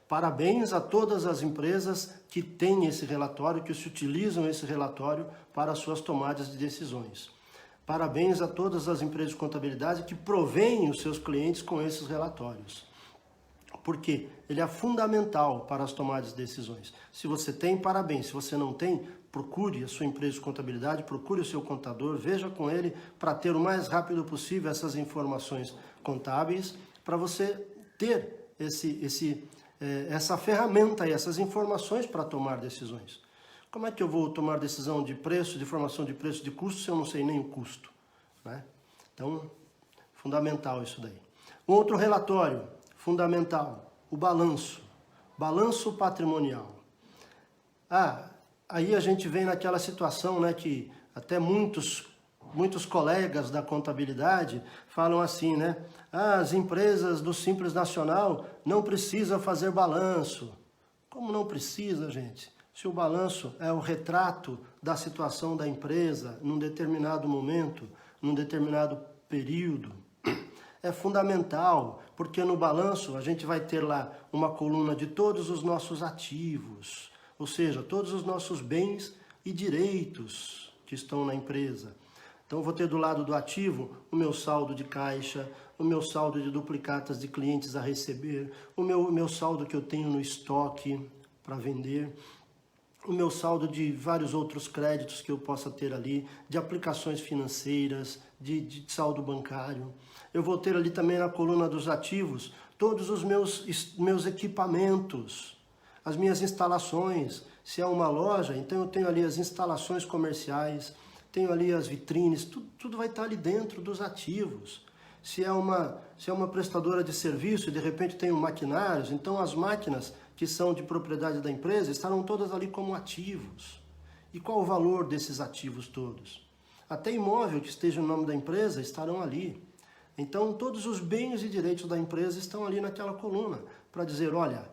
Parabéns a todas as empresas que têm esse relatório, que se utilizam esse relatório para as suas tomadas de decisões. Parabéns a todas as empresas de contabilidade que provêm os seus clientes com esses relatórios. Porque ele é fundamental para as tomadas de decisões. Se você tem, parabéns. Se você não tem, procure a sua empresa de contabilidade, procure o seu contador, veja com ele para ter o mais rápido possível essas informações contábeis, para você ter essa ferramenta e essas informações para tomar decisões. Como é que eu vou tomar decisão de preço, de formação de preço, de custo, se eu não sei nem o custo, né? Então, fundamental isso daí. Um outro relatório fundamental, o balanço patrimonial. Aí a gente vem naquela situação, né, que até muitos colegas da contabilidade falam assim, né? As empresas do Simples Nacional não precisam fazer balanço. Como não precisa, gente? Se o balanço é o retrato da situação da empresa num determinado momento, num determinado período, é fundamental, porque no balanço a gente vai ter lá uma coluna de todos os nossos ativos, ou seja, todos os nossos bens e direitos que estão na empresa. Então, eu vou ter do lado do ativo o meu saldo de caixa, o meu saldo de duplicatas de clientes a receber, o meu saldo que eu tenho no estoque para vender, o meu saldo de vários outros créditos que eu possa ter ali, de aplicações financeiras, de saldo bancário. Eu vou ter ali também na coluna dos ativos todos os meus equipamentos, as minhas instalações. Se é uma loja, então eu tenho ali as instalações comerciais, tenho ali as vitrines, tudo vai estar ali dentro dos ativos. Se é uma prestadora de serviço e de repente tenho maquinários, então as máquinas que são de propriedade da empresa estarão todas ali como ativos. E qual o valor desses ativos todos? Até imóvel que esteja no nome da empresa estarão ali. Então todos os bens e direitos da empresa estão ali naquela coluna para dizer, olha,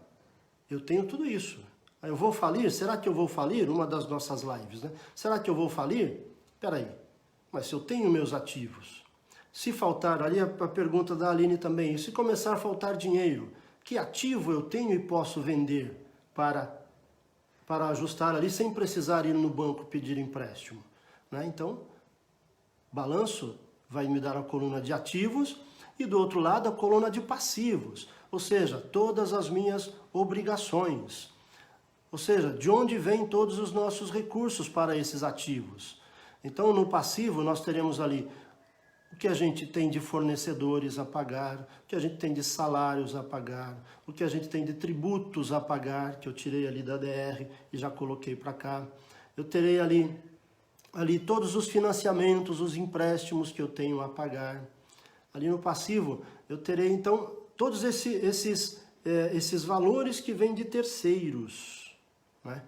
eu tenho tudo isso. Eu vou falir? Será que eu vou falir? Uma das nossas lives, né? Será que eu vou falir? Espera aí, mas se eu tenho meus ativos, se faltar, ali a pergunta da Aline também, e se começar a faltar dinheiro, que ativo eu tenho e posso vender para ajustar ali sem precisar ir no banco pedir empréstimo, né? Então, balanço vai me dar a coluna de ativos e do outro lado a coluna de passivos, ou seja, todas as minhas obrigações. Ou seja, de onde vêm todos os nossos recursos para esses ativos. Então, no passivo, nós teremos ali o que a gente tem de fornecedores a pagar, o que a gente tem de salários a pagar, o que a gente tem de tributos a pagar, que eu tirei ali da DR e já coloquei para cá. Eu terei ali todos os financiamentos, os empréstimos que eu tenho a pagar. Ali no passivo, eu terei, então, todos esses valores que vêm de terceiros, né?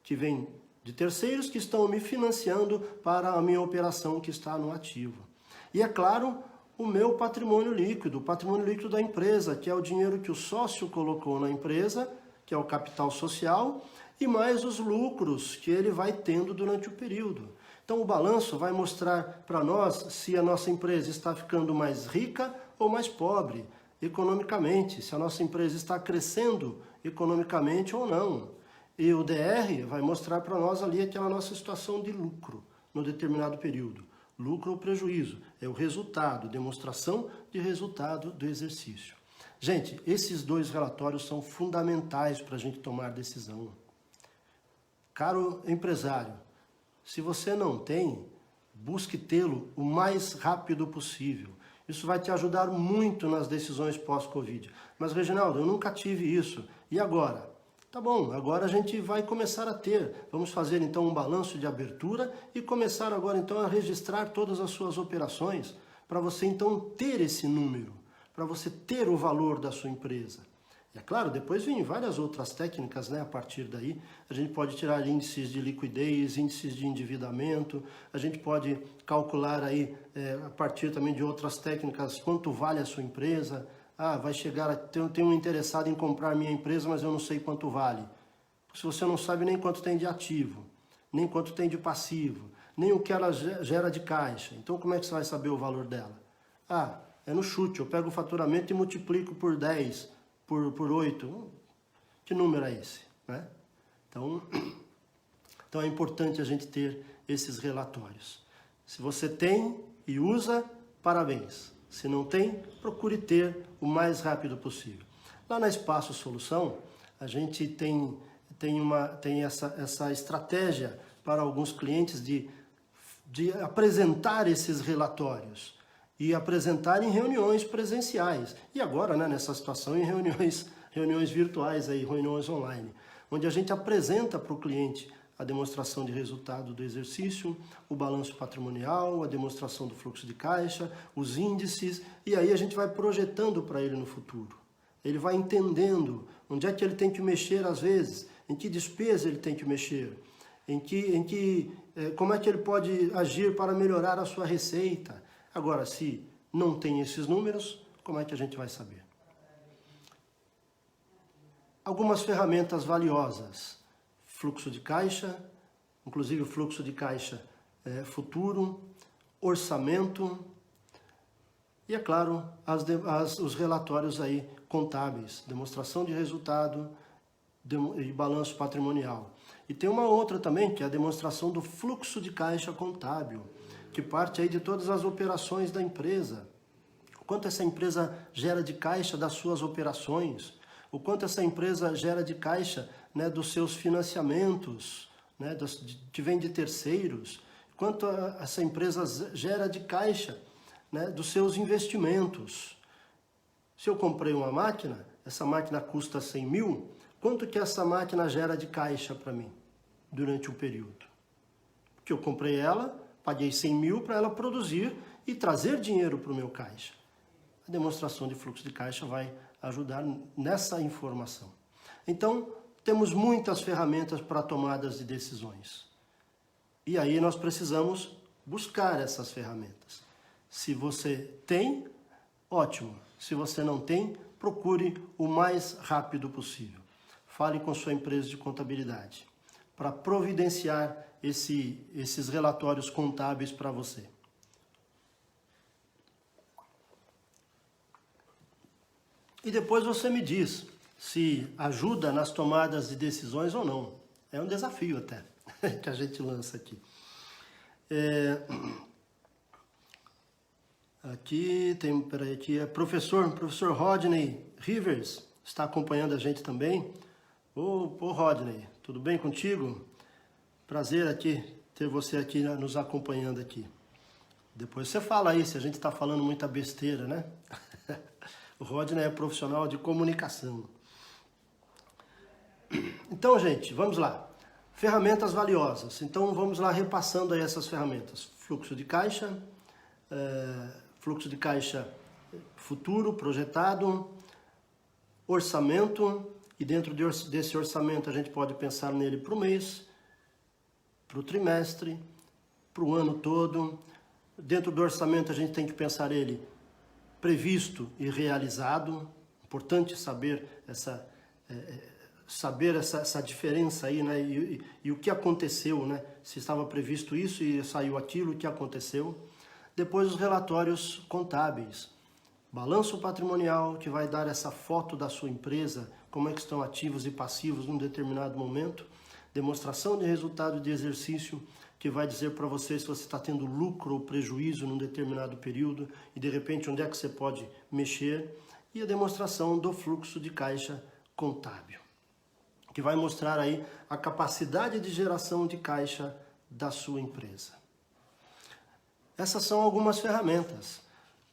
Que vêm de terceiros que estão me financiando para a minha operação que está no ativo. E é claro, o meu patrimônio líquido, o patrimônio líquido da empresa, que é o dinheiro que o sócio colocou na empresa, que é o capital social, e mais os lucros que ele vai tendo durante o período. Então o balanço vai mostrar para nós se a nossa empresa está ficando mais rica ou mais pobre economicamente, se a nossa empresa está crescendo economicamente ou não. E o DR vai mostrar para nós ali aquela nossa situação de lucro no determinado período. Lucro ou prejuízo, é o resultado, demonstração de resultado do exercício. Gente, esses dois relatórios são fundamentais para a gente tomar decisão. Caro empresário, se você não tem, busque tê-lo o mais rápido possível. Isso vai te ajudar muito nas decisões pós-Covid. Mas, Reginaldo, eu nunca tive isso. E agora? Tá bom, agora a gente vai começar a ter. Vamos fazer então um balanço de abertura e começar agora então a registrar todas as suas operações para você então ter esse número, para você ter o valor da sua empresa. E é claro, depois vem várias outras técnicas, né? A partir daí, a gente pode tirar índices de liquidez, índices de endividamento, a gente pode calcular aí, a partir também de outras técnicas, quanto vale a sua empresa. Ah, vai chegar, tem um interessado em comprar minha empresa, mas eu não sei quanto vale. Se você não sabe nem quanto tem de ativo, nem quanto tem de passivo, nem o que ela gera de caixa, então como é que você vai saber o valor dela? Ah, é no chute, eu pego o faturamento e multiplico por 10, por 8, que número é esse, né? Então é importante a gente ter esses relatórios. Se você tem e usa, parabéns. Se não tem, procure ter o mais rápido possível. Lá na Espaço Solução, a gente tem essa estratégia para alguns clientes de apresentar esses relatórios e apresentar em reuniões presenciais. E agora, né, nessa situação, em reuniões virtuais, aí, reuniões online, onde a gente apresenta para o cliente a demonstração de resultado do exercício, o balanço patrimonial, a demonstração do fluxo de caixa, os índices, e aí a gente vai projetando para ele no futuro. Ele vai entendendo onde é que ele tem que mexer às vezes, em que despesa ele tem que mexer, como é que ele pode agir para melhorar a sua receita. Agora, se não tem esses números, como é que a gente vai saber? Algumas ferramentas valiosas. Fluxo de caixa, inclusive o fluxo de caixa futuro, orçamento e, é claro, os relatórios aí contábeis, demonstração de resultado e balanço patrimonial. E tem uma outra também, que é a demonstração do fluxo de caixa contábil, que parte aí de todas as operações da empresa. O quanto essa empresa gera de caixa das suas operações, o quanto essa empresa gera de caixa, né, dos seus financiamentos, né, que vem de terceiros, quanto essa empresa gera de caixa, né, dos seus investimentos. Se eu comprei uma máquina, essa máquina custa 100 mil, quanto que essa máquina gera de caixa para mim durante um período? Porque eu comprei ela, paguei 100 mil para ela produzir e trazer dinheiro para o meu caixa. A demonstração de fluxo de caixa vai ajudar nessa informação. Então, temos muitas ferramentas para tomadas de decisões. E aí nós precisamos buscar essas ferramentas. Se você tem, ótimo. Se você não tem, procure o mais rápido possível. Fale com sua empresa de contabilidade para providenciar esses relatórios contábeis para você. E depois você me diz se ajuda nas tomadas de decisões ou não. É um desafio até que a gente lança aqui. Aqui tem, peraí, aqui é professor Rodney Rivers, está acompanhando a gente também. Ô Rodney, tudo bem contigo? Prazer aqui ter você aqui nos acompanhando aqui. Depois você fala aí se a gente está falando muita besteira, né? O Rodney é profissional de comunicação. Então, gente, vamos lá. Ferramentas valiosas. Então, vamos lá repassando aí essas ferramentas. Fluxo de caixa futuro, projetado, orçamento, e dentro desse orçamento a gente pode pensar nele para o mês, para o trimestre, para o ano todo. Dentro do orçamento a gente tem que pensar ele previsto e realizado. Importante saber essa diferença aí, né? E o que aconteceu, né? Se estava previsto isso e saiu aquilo, o que aconteceu. Depois os relatórios contábeis. Balanço patrimonial, que vai dar essa foto da sua empresa, como é que estão ativos e passivos num determinado momento. Demonstração de resultado de exercício, que vai dizer para você se você está tendo lucro ou prejuízo num determinado período e de repente onde é que você pode mexer. E a demonstração do fluxo de caixa contábil, que vai mostrar aí a capacidade de geração de caixa da sua empresa. Essas são algumas ferramentas.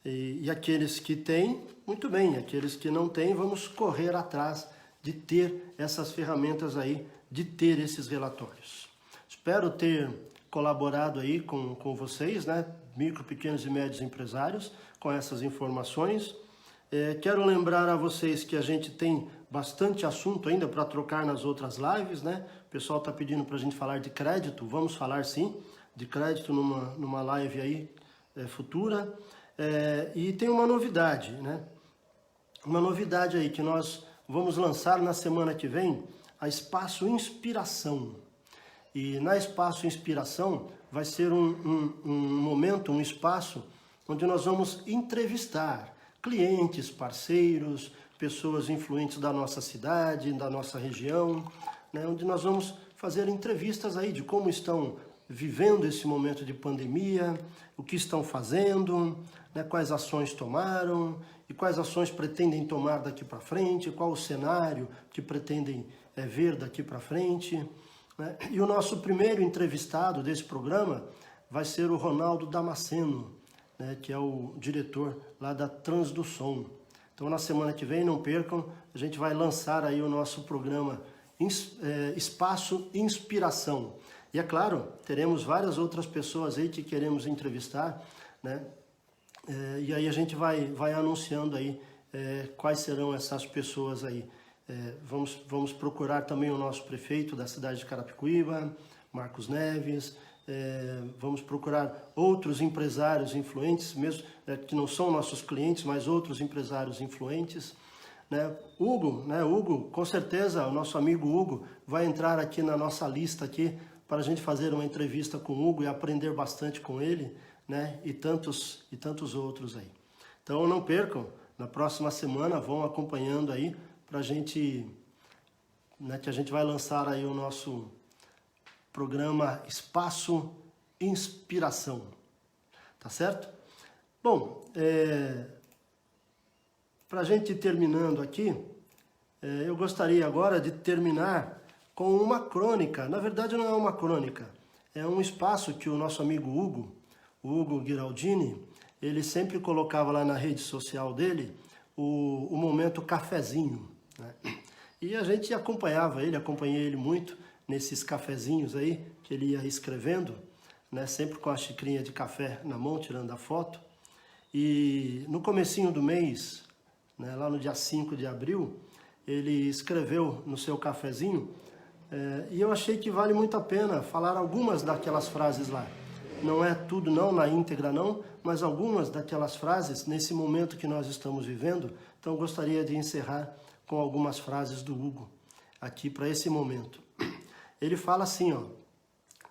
E aqueles que têm, muito bem. Aqueles que não têm, vamos correr atrás de ter essas ferramentas aí, de ter esses relatórios. Espero ter colaborado aí com vocês, né? Micro, pequenos e médios empresários, com essas informações. Quero lembrar a vocês que a gente tem bastante assunto ainda para trocar nas outras lives, né? O pessoal está pedindo para a gente falar de crédito, vamos falar sim, de crédito numa live aí futura. E tem uma novidade, né? Uma novidade aí que nós vamos lançar na semana que vem, a Espaço Inspiração. E na Espaço Inspiração vai ser um momento, um espaço onde nós vamos entrevistar clientes, parceiros, pessoas influentes da nossa cidade, da nossa região, né? Onde nós vamos fazer entrevistas aí de como estão vivendo esse momento de pandemia, o que estão fazendo, né? Quais ações tomaram e quais ações pretendem tomar daqui para frente, qual o cenário que pretendem ver daqui para frente, né? E o nosso primeiro entrevistado desse programa vai ser o Ronaldo Damasceno, né? Que é o diretor lá da Trans do Som. Então na semana que vem, não percam, a gente vai lançar aí o nosso programa Espaço Inspiração. E é claro, teremos várias outras pessoas aí que queremos entrevistar, né? E aí a gente vai anunciando aí quais serão essas pessoas aí. Vamos procurar também o nosso prefeito da cidade de Carapicuíba, Marcos Neves. Vamos procurar outros empresários influentes, mesmo que não são nossos clientes, mas outros empresários influentes. Né? Hugo, com certeza, o nosso amigo Hugo vai entrar aqui na nossa lista aqui para a gente fazer uma entrevista com o Hugo e aprender bastante com ele, né? E tantos outros aí. Então não percam, na próxima semana vão acompanhando aí para a gente, né, que a gente vai lançar aí o nosso programa Espaço Inspiração. tá certo? Bom, para a gente ir terminando aqui, eu gostaria agora de terminar com uma crônica. Na verdade não é uma crônica, é um espaço que o nosso amigo Hugo Giraldini, ele sempre colocava lá na rede social dele o momento cafezinho, né? E a gente acompanhei ele muito nesses cafezinhos aí que ele ia escrevendo, né? Sempre com a xicrinha de café na mão, tirando a foto. E no comecinho do mês, né, lá no dia 5 de abril, ele escreveu no seu cafezinho, e eu achei que vale muito a pena falar algumas daquelas frases lá. Não é tudo não, na íntegra não, mas algumas daquelas frases nesse momento que nós estamos vivendo. Então eu gostaria de encerrar com algumas frases do Hugo aqui para esse momento. Ele fala assim, ó: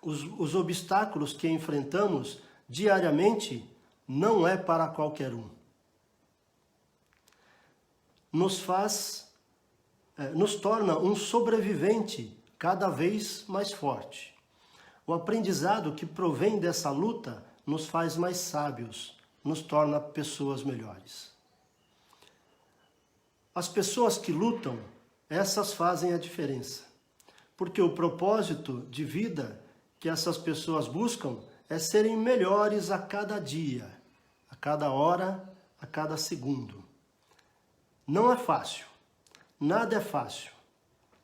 os obstáculos que enfrentamos diariamente não é para qualquer um. Nos torna um sobrevivente cada vez mais forte. O aprendizado que provém dessa luta nos faz mais sábios, nos torna pessoas melhores. As pessoas que lutam, essas fazem a diferença. Porque o propósito de vida que essas pessoas buscam é serem melhores a cada dia, a cada hora, a cada segundo. Não é fácil, nada é fácil,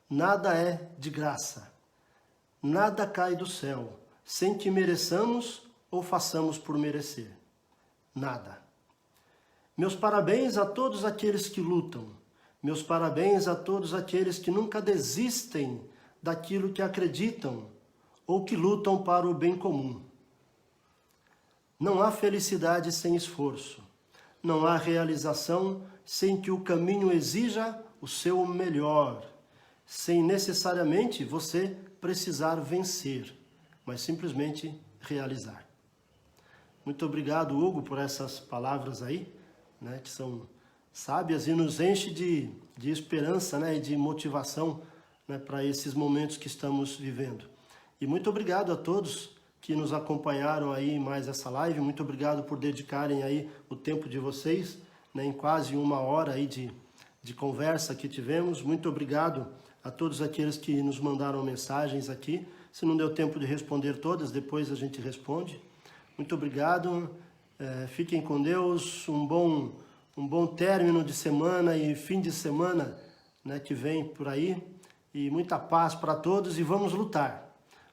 nada é de graça, nada cai do céu, sem que mereçamos ou façamos por merecer. Nada. Meus parabéns a todos aqueles que lutam, meus parabéns a todos aqueles que nunca desistem daquilo que acreditam ou que lutam para o bem comum. Não há felicidade sem esforço, não há realização sem que o caminho exija o seu melhor, sem necessariamente você precisar vencer, mas simplesmente realizar. Muito obrigado, Hugo, por essas palavras aí, né, que são sábias e nos enche de esperança, né, e de motivação, né, para esses momentos que estamos vivendo. E muito obrigado a todos que nos acompanharam aí em mais essa live. Muito obrigado por dedicarem aí o tempo de vocês, né, em quase 1 hora aí de conversa que tivemos. Muito obrigado a todos aqueles que nos mandaram mensagens aqui. Se não deu tempo de responder todas, depois a gente responde. Muito obrigado. Fiquem com Deus. Um bom término de semana e fim de semana, né, que vem por aí. E muita paz para todos e vamos lutar.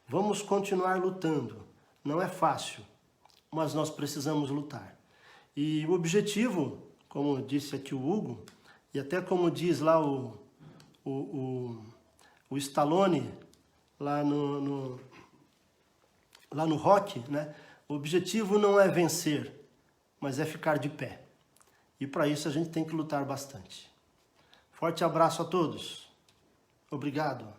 Vamos continuar lutando. Não é fácil, mas nós precisamos lutar. E o objetivo, como disse aqui o Hugo, e até como diz lá o Stallone, lá no Rock, né? O objetivo não é vencer, mas é ficar de pé. E para isso a gente tem que lutar bastante. Forte abraço a todos. Obrigado.